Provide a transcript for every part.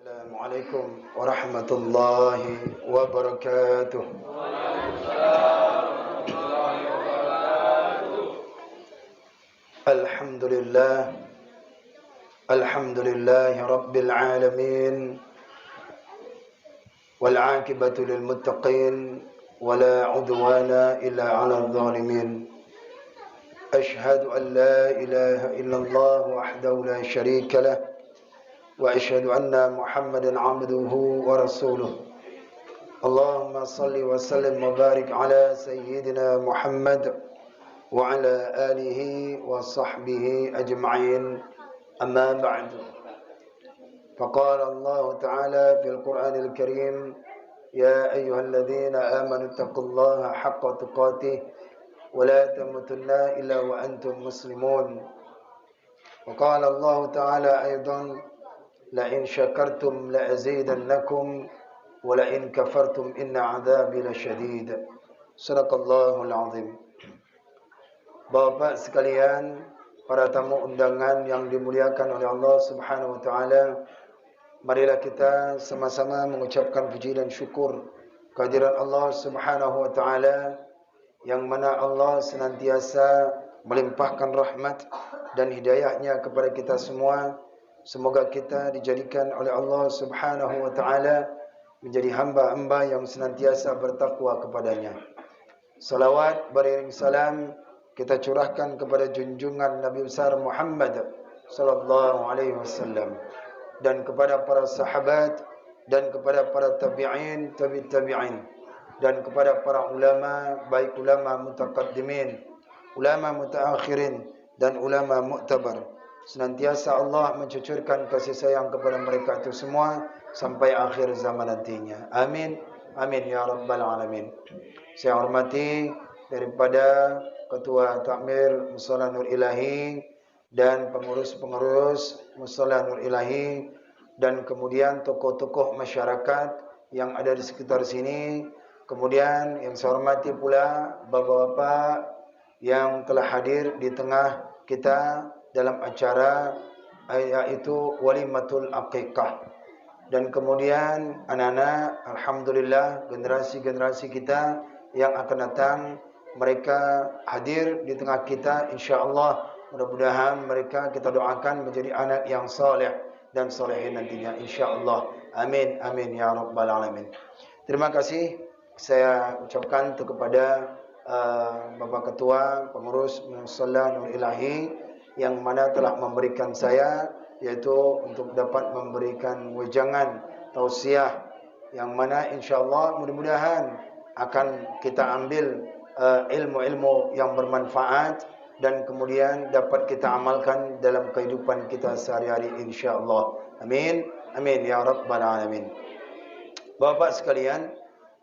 Assalamualaikum warahmatullahi wabarakatuh. Alhamdulillah, alhamdulillahi rabbil alamin, wal aqibatu lil muttaqin, wala udwana illa 'alal zalimin. Ashhadu an la ilaha illallah wahdahu la syarika lah, wa ashhadu anna Muhammadan 'abduhu wa rasuluh. Allahumma salli wa sallim wa barik ala sayyidina Muhammad wa ala alihi wa sahbihi ajma'in. Amma ba'du. Faqala Allah Ta'ala fil Qur'anil Karim, ya ayyuhalladzina amanu taqullaha haqqa tuqatih wa la tamutunna illa wa antum muslimun. Wa qala Allah Ta'ala aidan, la in syakartum la azidannakum wa la in kafartum inna 'adzabi lasyadid. Sadaqallahul azim. Bapak sekalian, para tamu undangan yang dimuliakan oleh Allah Subhanahu wa taala, marilah kita sama-sama mengucapkan puji dan syukur kehadirat Allah Subhanahu wa taala, yang mana Allah senantiasa melimpahkan rahmat dan hidayahnya kepada kita semua. Semoga kita dijadikan oleh Allah Subhanahu wa taala menjadi hamba-hamba yang senantiasa bertakwa kepadanya. Salawat beriring salam kita curahkan kepada junjungan Nabi besar Muhammad sallallahu alaihi wasallam, dan kepada para sahabat, dan kepada para tabi'in, tabi'in, dan kepada para ulama, baik ulama mutaqaddimin, ulama mutaakhirin, dan ulama mu'tabar. Senantiasa Allah mencucurkan kasih sayang kepada mereka itu semua sampai akhir zaman nantinya. Amin. Amin ya rabbal alamin. Saya hormati daripada Ketua Takmir Mushola Nur Ilahi dan pengurus-pengurus Mushola Nur Ilahi, dan kemudian tokoh-tokoh masyarakat yang ada di sekitar sini. Kemudian yang saya hormati pula bapak-bapak yang telah hadir di tengah kita dalam acara yaitu Walimatul Aqiqah. Dan kemudian anak-anak, alhamdulillah generasi-generasi kita yang akan datang, mereka hadir di tengah kita, insya-Allah. Mudah-mudahan mereka kita doakan menjadi anak yang saleh dan solehin nantinya, insya-Allah. Amin, amin ya rabbal alamin. Terima kasih saya ucapkan kepada Bapak Ketua Pengurus Mushola Nur Ilahi yang mana telah memberikan saya, yaitu untuk dapat memberikan wejangan tausiah yang mana insya-Allah mudah-mudahan akan kita ambil ilmu-ilmu yang bermanfaat dan kemudian dapat kita amalkan dalam kehidupan kita sehari-hari, insya-Allah. Amin. Amin ya rabbal alamin. Bapak sekalian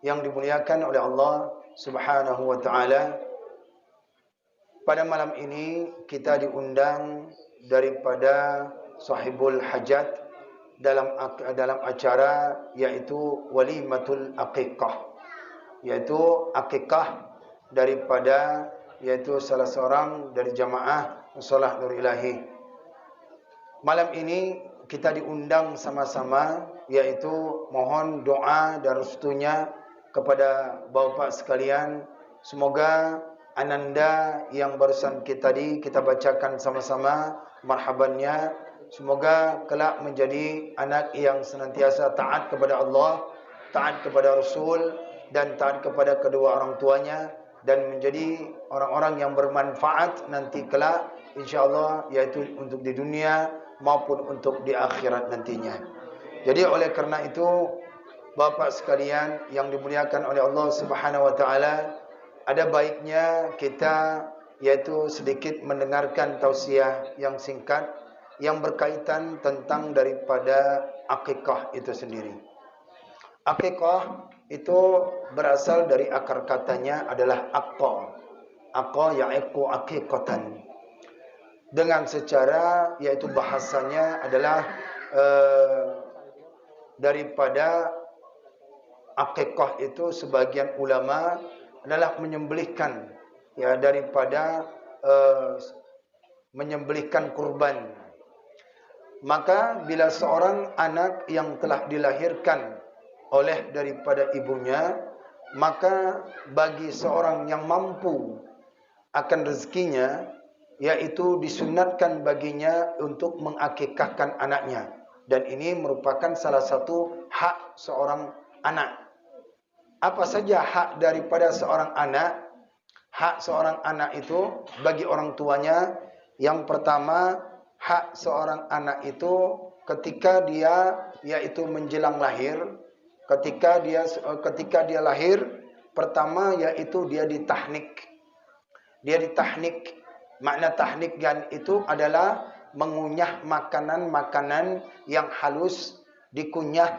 yang dimuliakan oleh Allah Subhanahu wa taala, pada malam ini kita diundang daripada sahibul hajat dalam acara yaitu Walimatul Aqiqah, yaitu akikah daripada yaitu salah seorang dari jamaah Mushola Nur Ilahi. Malam ini kita diundang sama-sama, yaitu mohon doa dan restunya kepada bapak sekalian. Semoga ananda yang barusan kita bacakan sama-sama marhabannya, semoga kelak menjadi anak yang senantiasa taat kepada Allah, taat kepada Rasul, dan taat kepada kedua orang tuanya, dan menjadi orang-orang yang bermanfaat nanti kelak, insya-Allah, yaitu untuk di dunia maupun untuk di akhirat nantinya. Jadi oleh karena itu, bapak sekalian yang dimuliakan oleh Allah Subhanahu wa taala, ada baiknya kita yaitu sedikit mendengarkan tausiah yang singkat yang berkaitan tentang daripada akikah itu sendiri. Akikah itu berasal dari akar katanya adalah aqqa. Aqqa ya'iqqu aqiqatan. Dengan secara yaitu bahasanya adalah daripada akikah itu sebagian ulama adalah menyembelihkan, ya, daripada menyembelihkan kurban. Maka bila seorang anak yang telah dilahirkan oleh daripada ibunya, maka bagi seorang yang mampu akan rezekinya, yaitu disunatkan baginya untuk mengakikahkan anaknya. Dan ini merupakan salah satu hak seorang anak. Apa saja hak daripada seorang anak? Hak seorang anak itu bagi orang tuanya, yang pertama, hak seorang anak itu ketika dia yaitu menjelang lahir, ketika dia lahir, pertama yaitu dia ditahnik. Dia ditahnik. Makna tahnik itu adalah mengunyah makanan-makanan yang halus, dikunyah,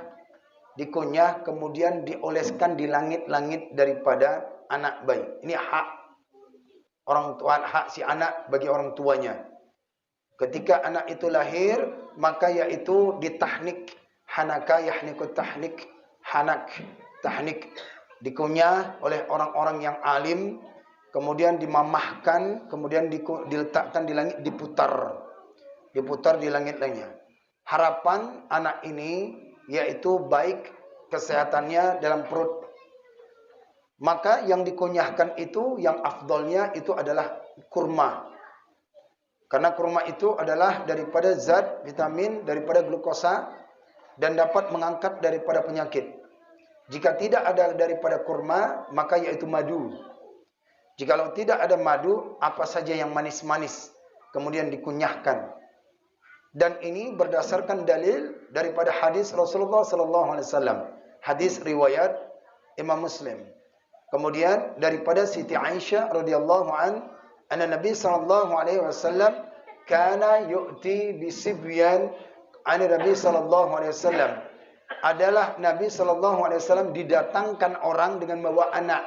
kemudian dioleskan di langit-langit daripada anak bayi. Ini hak orang tua, hak si anak bagi orang tuanya. Ketika anak itu lahir, maka yaitu ditahnik. Hanaka yahnikut tahnik. Hanak, tahnik. Dikunyah oleh orang-orang yang alim, kemudian dimamahkan, kemudian diletakkan di langit, diputar di langit-langitnya. Harapan anak ini yaitu baik kesehatannya dalam perut. Maka yang dikunyahkan itu, yang afdolnya itu adalah kurma. Karena kurma itu adalah daripada zat, vitamin, daripada glukosa, dan dapat mengangkat daripada penyakit. Jika tidak ada daripada kurma, maka yaitu madu. Jikalau tidak ada madu, apa saja yang manis-manis, kemudian dikunyahkan. Dan ini berdasarkan dalil daripada hadis Rasulullah SAW. Hadis riwayat Imam Muslim. Kemudian daripada Siti Aisyah radhiyallahu anna Nabi sallallahu alaihi wasallam kana yu'ti bisibyan an Nabi sallallahu alaihi wasallam. Adalah Nabi sallallahu alaihi wasallam didatangkan orang dengan membawa anak.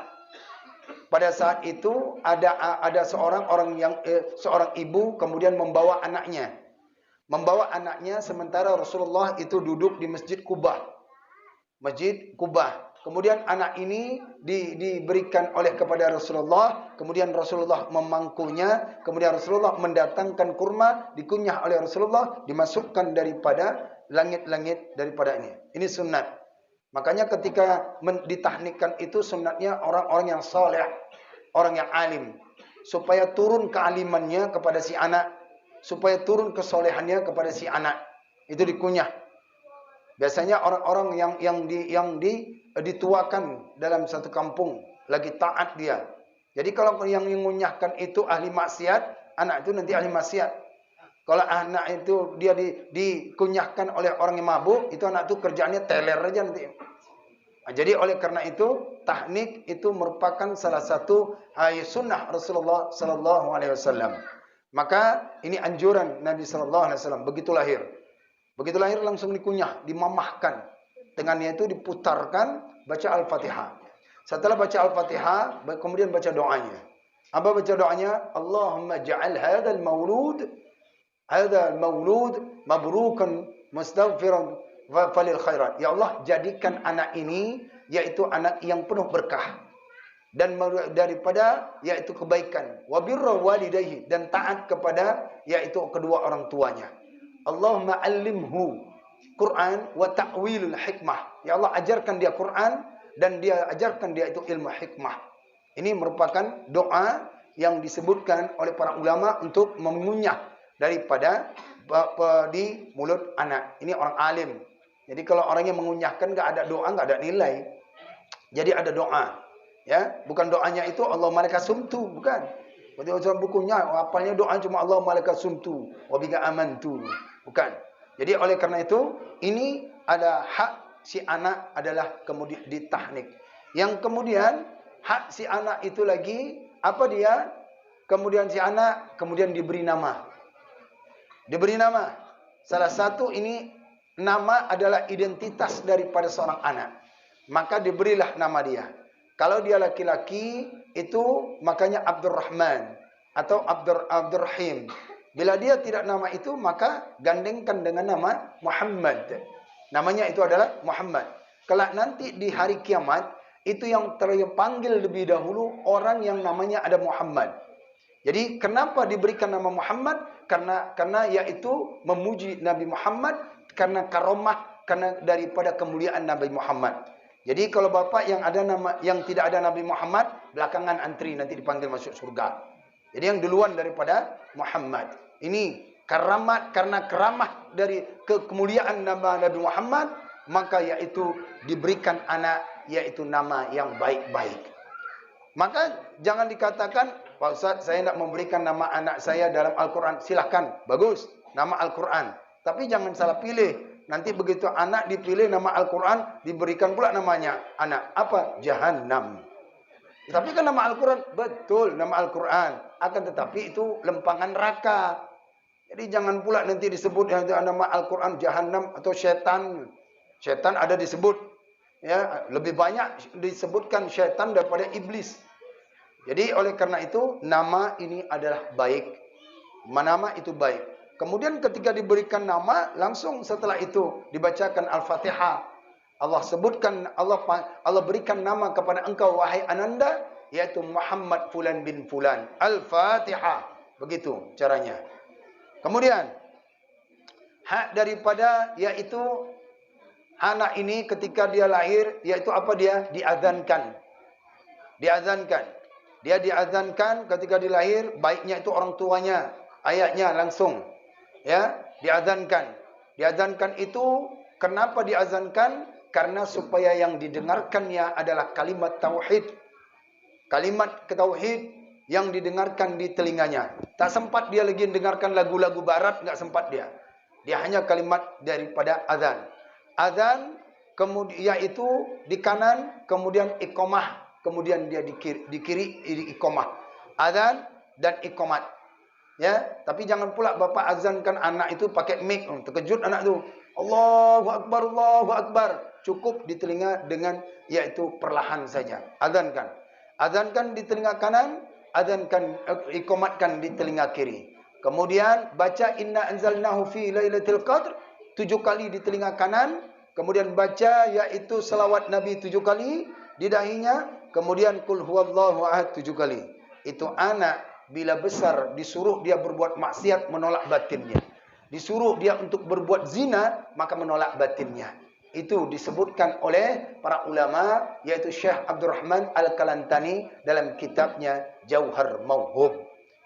Pada saat itu ada seorang ibu kemudian membawa anaknya. Sementara Rasulullah itu duduk di Masjid Kubah. Kemudian anak ini diberikan kepada Rasulullah, kemudian Rasulullah memangkunya, kemudian Rasulullah mendatangkan kurma, dikunyah oleh Rasulullah, dimasukkan daripada langit-langit daripada ini. Ini sunnat. Makanya ketika ditahnikkan itu sunnatnya orang-orang yang saleh, orang yang alim, supaya turun kealimannya kepada si anak, supaya turun kesolehannya kepada si anak. Itu dikunyah. Biasanya orang-orang yang dituakan dalam satu kampung, lagi taat dia. Jadi kalau yang mengunyahkan itu ahli maksiat, anak itu nanti ahli maksiat. Kalau anak itu dia dikunyahkan oleh orang yang mabuk, itu anak itu kerjaannya teler aja nanti. Nah, jadi oleh karena itu, tahnik itu merupakan salah satu sunnah Rasulullah sallallahu alaihi wasallam. Maka ini anjuran Nabi sallallahu alaihi wasallam. Begitu lahir langsung dikunyah, dimamahkan. Dengannya itu diputarkan, baca Al-Fatihah. Setelah baca Al-Fatihah, kemudian baca doanya. Apa baca doanya? Allahumma ja'al hadzal maulud mabrukan mustaghfiran falil khairat. Ya Allah, jadikan anak ini yaitu anak yang penuh berkah dan daripada yaitu kebaikan, wa birra walidayhi, dan taat kepada yaitu kedua orang tuanya. Allahumma allimhu Quran wa ta'wilul hikmah. Ya Allah, ajarkan dia Quran dan dia ajarkan dia itu ilmu hikmah. Ini merupakan doa yang disebutkan oleh para ulama untuk mengunyah daripada di mulut anak. Ini orang alim. Jadi kalau orang yang mengunyahkan enggak ada doa, enggak ada nilai. Jadi ada doa. Ya, bukan doanya itu Allah malaikat sumtu, bukan. Berarti orang bukunya apalnya doa cuma Allah malaikat sumtu wa bika amantu. Bukan. Jadi oleh karena itu, ini ada hak si anak adalah kemudian ditahnik. Yang kemudian hak si anak itu lagi apa dia? Kemudian si anak kemudian diberi nama. Diberi nama. Salah satu ini nama adalah identitas daripada seorang anak. Maka diberilah nama dia. Kalau dia laki-laki itu makanya Abdurrahman atau Abdurrahim. Bila dia tidak nama itu, maka gandengkan dengan nama Muhammad. Namanya itu adalah Muhammad. Kelak nanti di hari kiamat, itu yang terpanggil lebih dahulu orang yang namanya ada Muhammad. Jadi kenapa diberikan nama Muhammad? karena yaitu memuji Nabi Muhammad, karena karomah, karena daripada kemuliaan Nabi Muhammad. Jadi kalau bapak yang ada nama, yang tidak ada Nabi Muhammad, belakangan antri nanti dipanggil masuk surga. Jadi yang duluan daripada Muhammad. Ini karamat, karena keramah dari kemuliaan Nabi Muhammad, maka yaitu diberikan anak, yaitu nama yang baik-baik. Maka jangan dikatakan, Pak Ustaz, saya tidak memberikan nama anak saya dalam Al-Quran. Silahkan, bagus, nama Al-Quran. Tapi jangan salah pilih. Nanti begitu anak dipilih nama Al-Quran, diberikan pula namanya anak. Apa? Jahannam. Tapi kan nama Al-Quran, betul nama Al-Quran. Akan tetapi itu lempangan neraka. Jadi jangan pula nanti disebut nama Al-Quran Jahannam atau syaitan. Syaitan ada disebut. Ya, lebih banyak disebutkan syaitan daripada iblis. Jadi oleh karena itu nama ini adalah baik. Nama itu baik. Kemudian ketika diberikan nama, langsung setelah itu dibacakan Al-Fatihah. Allah sebutkan, Allah berikan nama kepada engkau wahai Ananda, yaitu Muhammad Fulan bin Fulan. Al-Fatihah. Begitu caranya. Kemudian hak daripada yaitu anak ini ketika dia lahir, yaitu apa dia? Diazankan. Diazankan. Dia diazankan ketika dia lahir, baiknya itu orang tuanya, ayahnya langsung. Ya, diazankan. Diazankan itu kenapa diazankan? Karena supaya yang didengarkannya adalah kalimat tauhid. Kalimat tauhid yang didengarkan di telinganya. Tak sempat dia lagi mendengarkan lagu-lagu barat, enggak sempat dia. Dia hanya kalimat daripada azan. Azan kemudian yaitu di kanan, kemudian iqamah, kemudian dia di kiri iqamah. Azan dan iqamat. Ya, tapi jangan pula bapak azankan anak itu pakai mic, terkejut anak tu. Allahu akbar, Allahu akbar. Cukup di telinga dengan yaitu perlahan saja. Azankan. Azankan di telinga kanan, azankan iqamatkan di telinga kiri. Kemudian baca inna anzalnahu fi lailatul qadr 7 kali di telinga kanan, kemudian baca yaitu selawat Nabi 7 kali di dahinya, kemudian qul huwallahu ahad 7 kali. Itu anak bila besar disuruh dia berbuat maksiat, menolak batinnya. Disuruh dia untuk berbuat zina, maka menolak batinnya. Itu disebutkan oleh para ulama, yaitu Syekh Abdurrahman Al-Kalantani dalam kitabnya Jauhar Mauhub.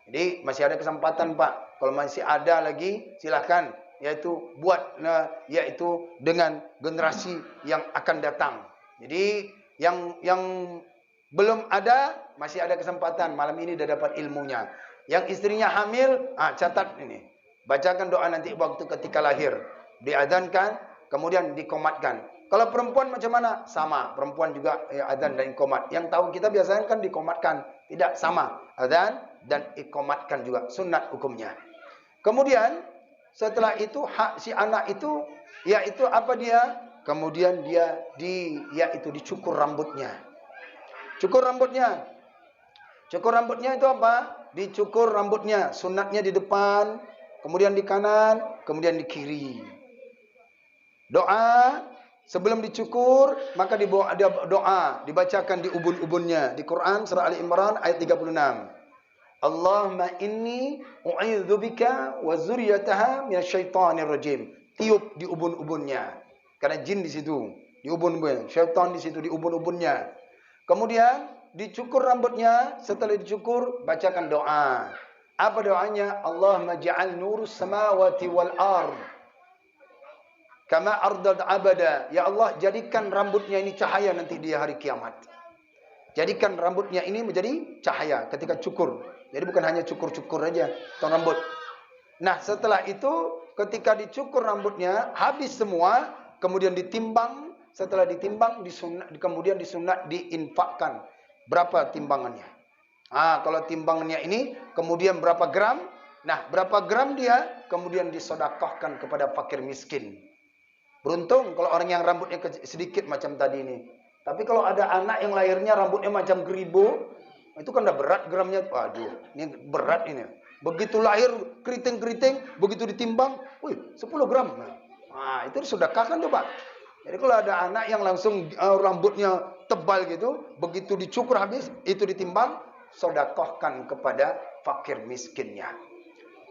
Jadi masih ada kesempatan Pak. Kalau masih ada lagi, silakan. Yaitu buat, yaitu dengan generasi yang akan datang. Jadi yang belum ada, masih ada kesempatan. Malam ini dah dapat ilmunya. Yang istrinya hamil, catat ini. Bacakan doa nanti waktu ketika lahir. Diazankan, kemudian dikomatkan. Kalau perempuan macam mana? Sama. Perempuan juga azan dan ikomat. Yang tahu kita biasanya kan dikomatkan. Tidak, sama. Azan dan ikomatkan juga. Sunat hukumnya. Kemudian, setelah itu, hak si anak itu, yaitu apa dia? Kemudian dia yaitu dicukur rambutnya. Cukur rambutnya. Cukur rambutnya itu apa? Dicukur rambutnya. Sunatnya di depan, kemudian di kanan, kemudian di kiri. Doa sebelum dicukur, maka doa dibacakan di ubun-ubunnya. Di Quran surah Ali Imran ayat 36. Allahumma inni u'idzubika wa zurriyataha minasyaitonir rajim. Tiup di ubun-ubunnya. Karena jin di situ, di ubun-ubun. Syaitan di situ di ubun-ubunnya. Kemudian dicukur rambutnya, setelah dicukur bacakan doa. Apa doanya? Allahumma ja'al nurus samawati wal ard kama ardad abada. Ya Allah, jadikan rambutnya ini cahaya nanti di hari kiamat. Jadikan rambutnya ini menjadi cahaya ketika cukur. Jadi bukan hanya cukur-cukur aja atau rambut. Nah, setelah itu ketika dicukur rambutnya habis semua, kemudian ditimbang. Setelah ditimbang, kemudian disunat diinfakkan. Berapa timbangannya? Kalau timbangannya ini, kemudian berapa gram? Nah, berapa gram dia, kemudian disodakahkan kepada fakir miskin. Beruntung kalau orang yang rambutnya sedikit macam tadi ini. Tapi kalau ada anak yang lahirnya rambutnya macam geribo, itu kan udah berat gramnya. Waduh, ini berat ini. Begitu lahir, keriting-keriting, begitu ditimbang, 10 gram. Nah, itu disodakahkan tuh Pak. Jadi kalau ada anak yang langsung rambutnya tebal gitu, begitu dicukur habis, itu ditimbang, sedekahkan kepada fakir miskinnya.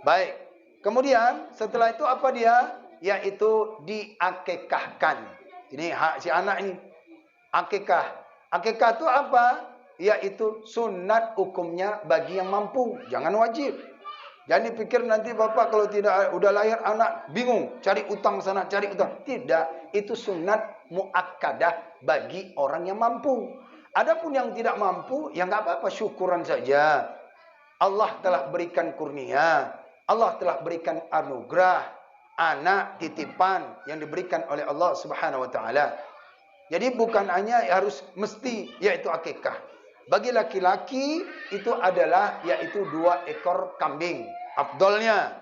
Baik, Kemudian setelah itu apa dia? Yaitu diakikahkan. Ini hak si anak ini. Akikah. Akikah itu apa? Yaitu sunat hukumnya bagi yang mampu. Jangan wajib. Jangan dipikir nanti bapak kalau tidak udah lahir anak bingung. Cari utang sana, cari utang. Tidak. Itu sunat muakkadah bagi orang yang mampu. Adapun yang tidak mampu, ya nggak apa-apa. Syukuran saja. Allah telah berikan kurnia. Allah telah berikan anugerah, anak titipan yang diberikan oleh Allah Subhanahu wa taala. Jadi bukan hanya harus mesti yaitu akikah. Bagi laki-laki itu adalah yaitu 2 ekor kambing. Afdolnya.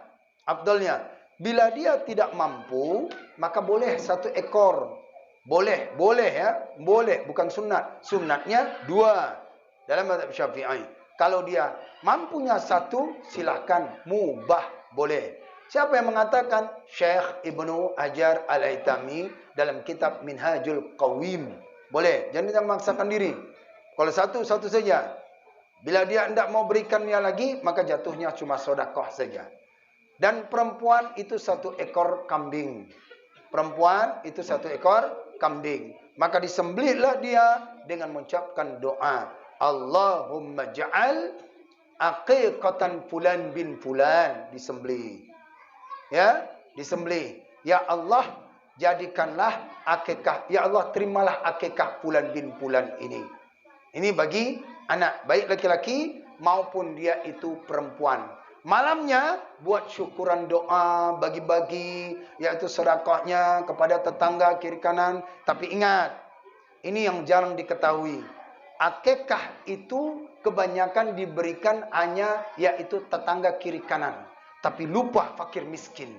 Bila dia tidak mampu, maka boleh 1 ekor. Boleh ya, boleh, bukan sunat. Sunatnya 2 dalam mazhab Syafi'i. Kalau dia mampunya 1, silakan, mubah, boleh. Siapa yang mengatakan? Syekh Ibnu Hajar Al-Haytami dalam kitab Minhajul Qawim. Boleh, jangan memaksakan diri. Kalau 1 saja. Bila dia tidak mau berikannya lagi, maka jatuhnya cuma sedekah saja. Dan perempuan itu 1 ekor kambing. Perempuan itu 1 ekor kambing. Maka disembelihlah dia dengan mengucapkan doa. Allahumma ja'al aqiqatan fulan bin fulan, disembelih. Ya, disembelih. Ya Allah, jadikanlah akikah. Ya Allah, terimalah akikah fulan bin fulan ini. Ini bagi anak, baik laki-laki maupun dia itu perempuan. Malamnya buat syukuran doa, bagi-bagi, yaitu sedekahnya kepada tetangga kiri kanan. Tapi ingat, ini yang jarang diketahui. Akikah itu kebanyakan diberikan hanya yaitu tetangga kiri kanan. Tapi lupa fakir miskin.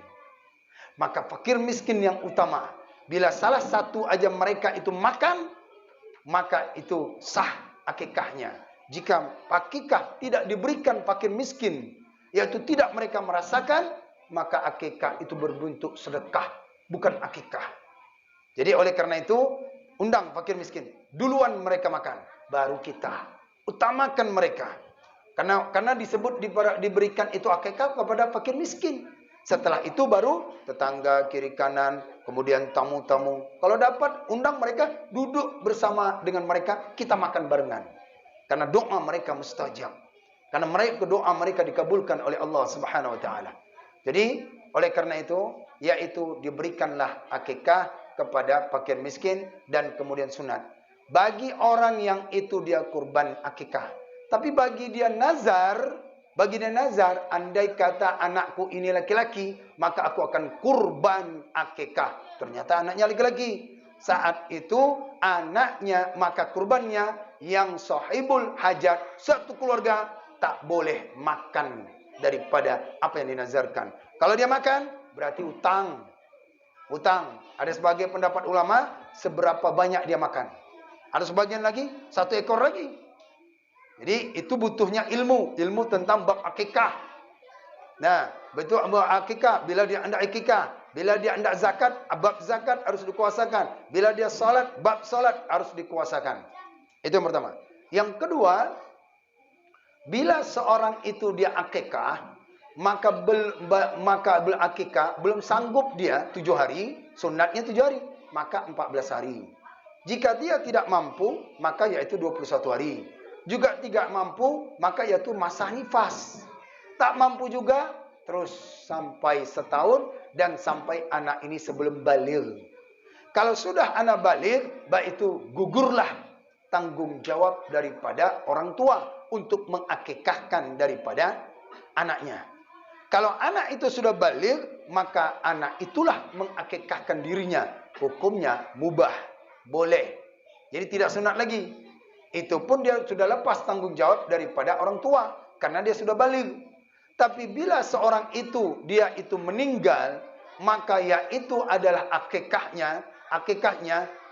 Maka fakir miskin yang utama. Bila salah satu aja mereka itu makan, maka itu sah akikahnya. Jika akikah tidak diberikan fakir miskin, yaitu tidak mereka merasakan, maka akikah itu berbentuk sedekah, bukan akikah. Jadi oleh karena itu, undang fakir miskin. Duluan mereka makan, baru kita. Utamakan mereka. Karena disebut diberikan itu akikah kepada fakir miskin. Setelah itu baru tetangga kiri kanan, kemudian tamu-tamu. Kalau dapat, undang mereka, duduk bersama dengan mereka, kita makan barengan. Karena doa mereka mustajab. Karena doa mereka dikabulkan oleh Allah Subhanahu wa taala. Jadi, oleh karena itu, yaitu diberikanlah akikah kepada fakir miskin dan kemudian sunat. Bagi orang yang itu dia kurban akikah. Tapi bagi dia nazar, andai kata anakku ini laki-laki, maka aku akan kurban akikah. Ternyata anaknya laki-laki. Saat itu anaknya, maka kurbannya yang sahibul hajat, satu keluarga tak boleh makan daripada apa yang dinazarkan. Kalau dia makan, berarti utang. Ada sebagian pendapat ulama, seberapa banyak dia makan. Ada sebagian lagi, 1 ekor lagi. Jadi itu butuhnya ilmu tentang bab akikah. Nah, betul bab akikah, bila dia hendak akikah, bila dia hendak zakat, bab zakat harus dikuasakan. Bila dia salat, bab salat harus dikuasakan. Itu yang pertama. Yang kedua, bila seorang itu dia akikah, maka berakikah belum sanggup dia 7 hari, sunatnya 7 hari, maka 14 hari. Jika dia tidak mampu, maka yaitu 21 hari. Juga tidak mampu, maka yaitu masa nifas. Tak mampu juga, terus sampai setahun dan sampai anak ini sebelum baligh. Kalau sudah anak baligh, baik itu gugurlah tanggung jawab daripada orang tua untuk mengakikahkan daripada anaknya. Kalau anak itu sudah baligh, maka anak itulah mengakikahkan dirinya. Hukumnya mubah, boleh. Jadi tidak sunat lagi. Itu pun dia sudah lepas tanggung jawab daripada orang tua, karena dia sudah baligh. Tapi bila seorang itu, dia itu meninggal, maka yaitu adalah akikahnya,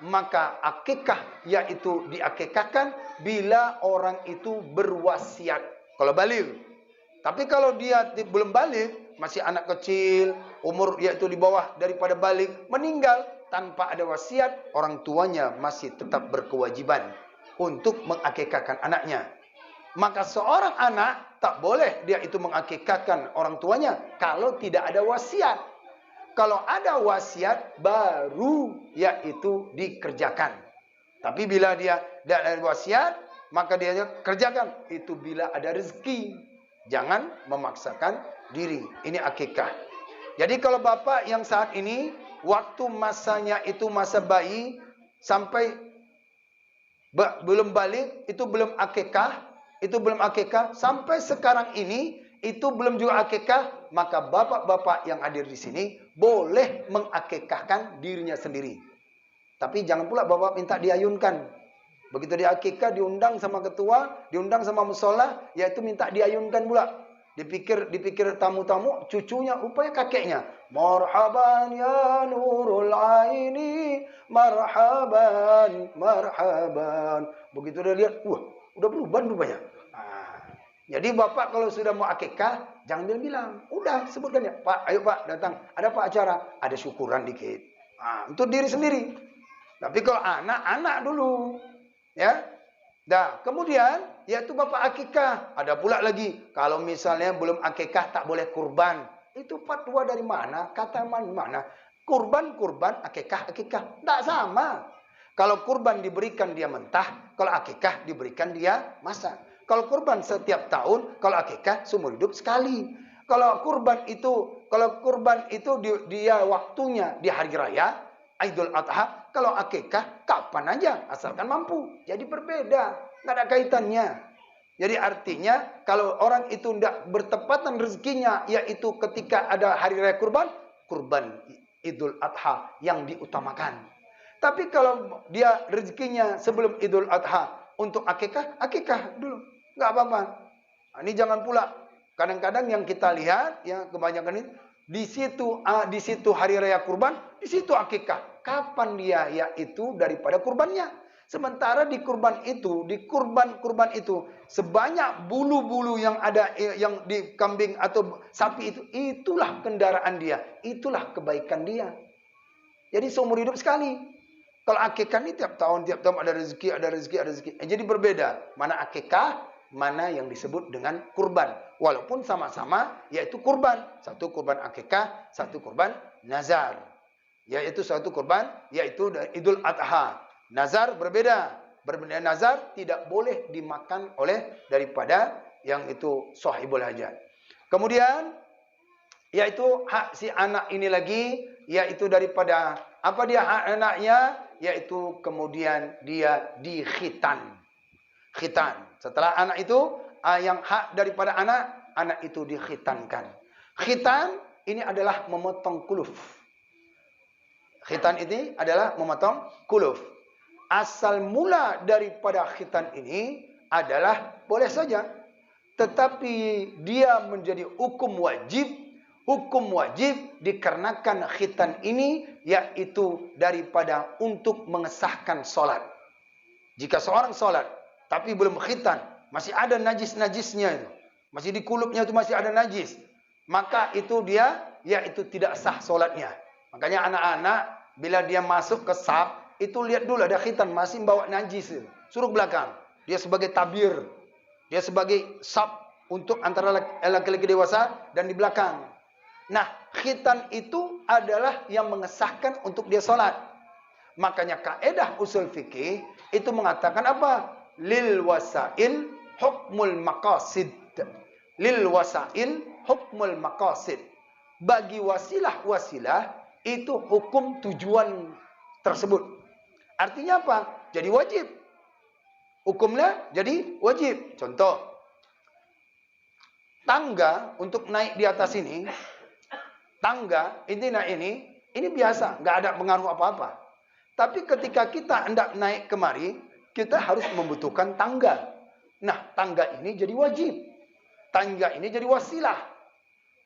maka akikah yaitu diakikahkan bila orang itu berwasiat. Kalau baligh. Tapi kalau dia belum baligh, masih anak kecil, umur yaitu di bawah daripada baligh, meninggal tanpa ada wasiat, orang tuanya masih tetap berkewajiban untuk mengakikahkan anaknya. Maka seorang anak tak boleh dia itu mengakikahkan orang tuanya kalau tidak ada wasiat. Kalau ada wasiat baru yaitu dikerjakan. Tapi bila dia tidak ada wasiat, maka dia kerjakan. Itu bila ada rezeki. Jangan memaksakan diri. Ini akikah. Jadi kalau bapak yang saat ini, waktu masanya itu masa bayi, sampai belum balik, itu belum akikah. Itu belum akikah. Sampai sekarang ini, itu belum juga akikah. Maka bapak-bapak yang hadir di sini, boleh mengakikahkan dirinya sendiri. Tapi jangan pula bapak minta diayunkan. Begitu dia akikah, diundang sama ketua, diundang sama musola, yaitu minta diayunkan pula. Dipikir tamu-tamu, cucunya, rupanya kakeknya. Marhaban ya nurul aini, marhaban, marhaban. Begitu dia lihat, wah, udah berubah rupanya. Jadi bapak kalau sudah mau akikah, jangan bilang, udah sebutkan ya, Pak, ayo Pak datang. Ada Pak acara, ada syukuran dikit. Untuk diri sendiri. Tapi kalau anak-anak dulu, ya. Dah, kemudian yaitu bapak akikah. Ada pula lagi, kalau misalnya belum akikah tak boleh kurban. Itu fatwa dari mana? Kata mana? Kurban, akikah. Tak sama. Kalau kurban diberikan dia mentah, kalau akikah diberikan dia masak. Kalau kurban setiap tahun, kalau akikah seumur hidup sekali. Kalau kurban itu dia waktunya di hari raya, Idul Adha. Kalau akikah kapan aja, asalkan mampu. Jadi berbeda, nggak ada kaitannya. Jadi artinya kalau orang itu tidak bertepatan rezekinya, yaitu ketika ada hari raya kurban Idul Adha yang diutamakan. Tapi kalau dia rezekinya sebelum Idul Adha untuk akikah dulu. Nggak apa-apa. Ini jangan pula. Kadang-kadang yang kita lihat, ya kebanyakan ini, di situ hari raya kurban, di situ akikah. Kapan dia yaitu daripada kurbannya? Sementara di kurban itu, sebanyak bulu-bulu yang ada yang di kambing atau sapi itu, itulah kendaraan dia, itulah kebaikan dia. Jadi seumur hidup sekali. Kalau akikah ini tiap tahun ada rezeki. Jadi berbeda. Mana akikah, mana yang disebut dengan kurban. Walaupun sama-sama yaitu kurban. Satu kurban akikah, satu kurban nazar. Yaitu satu kurban yaitu Idul Adha. Nazar berbeda. Berbeda, nazar tidak boleh dimakan oleh daripada yang itu sahibul hajat. Kemudian yaitu hak si anak ini lagi, yaitu daripada apa dia hak anaknya, yaitu kemudian dia dikhitan. Khitan. Setelah anak itu, yang hak daripada anak itu dikhitankan. Khitan ini adalah memotong kuluf. Khitan ini adalah memotong kuluf. Asal mula daripada khitan ini adalah boleh saja. Tetapi dia menjadi hukum wajib. Hukum wajib dikarenakan khitan ini yaitu daripada untuk mengesahkan solat. Jika seorang solat tapi belum khitan, masih ada najis-najisnya itu. Masih di kulupnya itu masih ada najis. Maka itu dia, yaitu tidak sah solatnya. Makanya anak-anak, bila dia masuk ke saf, itu lihat dulu ada khitan, masih bawa najis itu. Suruh belakang. Dia sebagai tabir. Dia sebagai saf untuk antara laki-laki dewasa dan di belakang. Nah, khitan itu adalah yang mengesahkan untuk dia solat. Makanya kaedah usul fikih itu mengatakan apa? Lil wasail hukmul maqasid. Lil wasail hukmul maqasid. Bagi wasilah-wasilah itu hukum tujuan tersebut. Artinya apa? Jadi wajib. Hukumnya jadi wajib. Contoh, tangga untuk naik di atas ini, tangga ini biasa, nggak ada pengaruh apa-apa. Tapi ketika kita hendak naik kemari, kita harus membutuhkan tangga. Nah, tangga ini jadi wajib. Tangga ini jadi wasilah.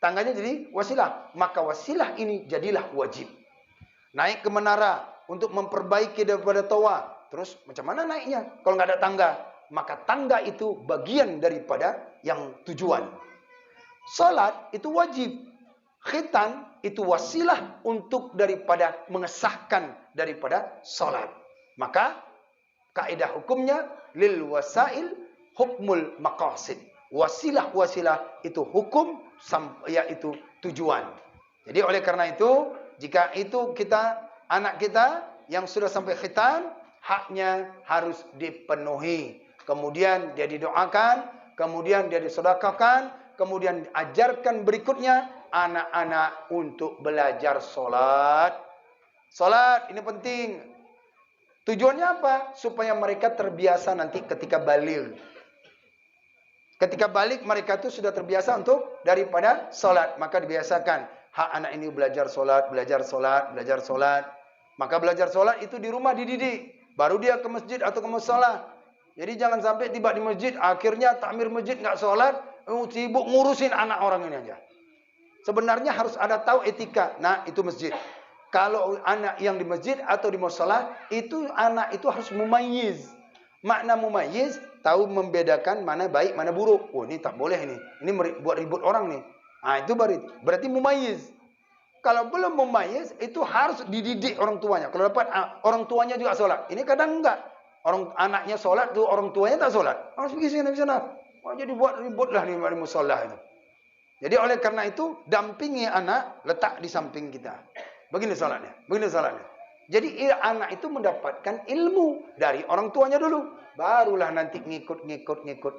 Tangganya jadi wasilah. Maka wasilah ini jadilah wajib. Naik ke menara untuk memperbaiki daripada toa. Terus macam mana naiknya kalau nggak ada tangga? Maka tangga itu bagian daripada yang tujuan. Salat itu wajib. Khitan itu wasilah untuk daripada mengesahkan daripada salat. Maka kaidah hukumnya lil wasail hukmul maqasid. Wasilah-wasilah itu hukum, yaitu tujuan. Jadi oleh karena itu, jika itu anak kita yang sudah sampai khitan, haknya harus dipenuhi. Kemudian dia didoakan, kemudian dia disedekahkan, kemudian ajarkan berikutnya anak-anak untuk belajar sholat. Sholat ini penting. Tujuannya apa? Supaya mereka terbiasa nanti ketika baligh. Ketika balik mereka itu sudah terbiasa untuk daripada sholat. Maka dibiasakan. Hak anak ini belajar sholat, belajar sholat, belajar sholat. Maka belajar sholat itu di rumah dididik. Baru dia ke masjid atau ke musola. Jadi jangan sampai tiba di masjid. Akhirnya takmir masjid nggak sholat. Sibuk ngurusin anak orang ini aja. Sebenarnya harus ada tahu etika. Nah itu masjid. Kalau anak yang di masjid atau di musola. Itu anak itu harus mumayyiz. Makna mumayyiz, tahu membedakan mana baik, mana buruk. Oh, ini tak boleh ini. Ini buat ribut orang nih. Nah, itu berarti mumayyiz. Kalau belum mumayyiz, itu harus dididik orang tuanya. Kalau dapat orang tuanya juga sholat. Ini kadang enggak. Anaknya sholat, tuh orang tuanya tak sholat. Harus pergi sini, sana. Oh, jadi buat ribut lah di musola itu. Jadi oleh karena itu, dampingi anak, letak di samping kita. Begini sholatnya, begini sholatnya. Jadi anak itu mendapatkan ilmu dari orang tuanya dulu. Barulah nanti ngikut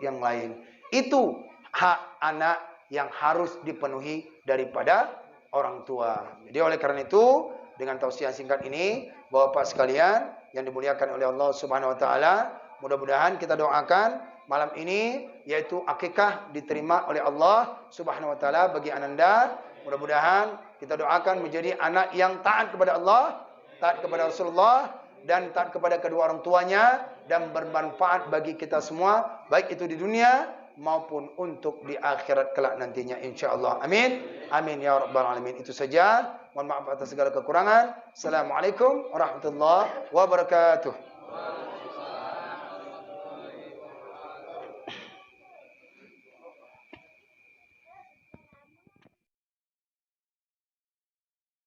yang lain. Itu hak anak yang harus dipenuhi daripada orang tua. Jadi oleh karena itu, dengan tausiah singkat ini, Bapak sekalian yang dimuliakan oleh Allah Subhanahu wa taala, mudah-mudahan kita doakan malam ini yaitu akikah diterima oleh Allah Subhanahu wa taala bagi ananda. Mudah-mudahan kita doakan menjadi anak yang taat kepada Allah, taat kepada Rasulullah, dan taat kepada kedua orang tuanya, dan bermanfaat bagi kita semua, baik itu di dunia maupun untuk di akhirat kelak nantinya, insyaallah. Amin. Amin ya rabbal alamin. Itu saja. Mohon maaf atas segala kekurangan. Assalamualaikum warahmatullahi wabarakatuh.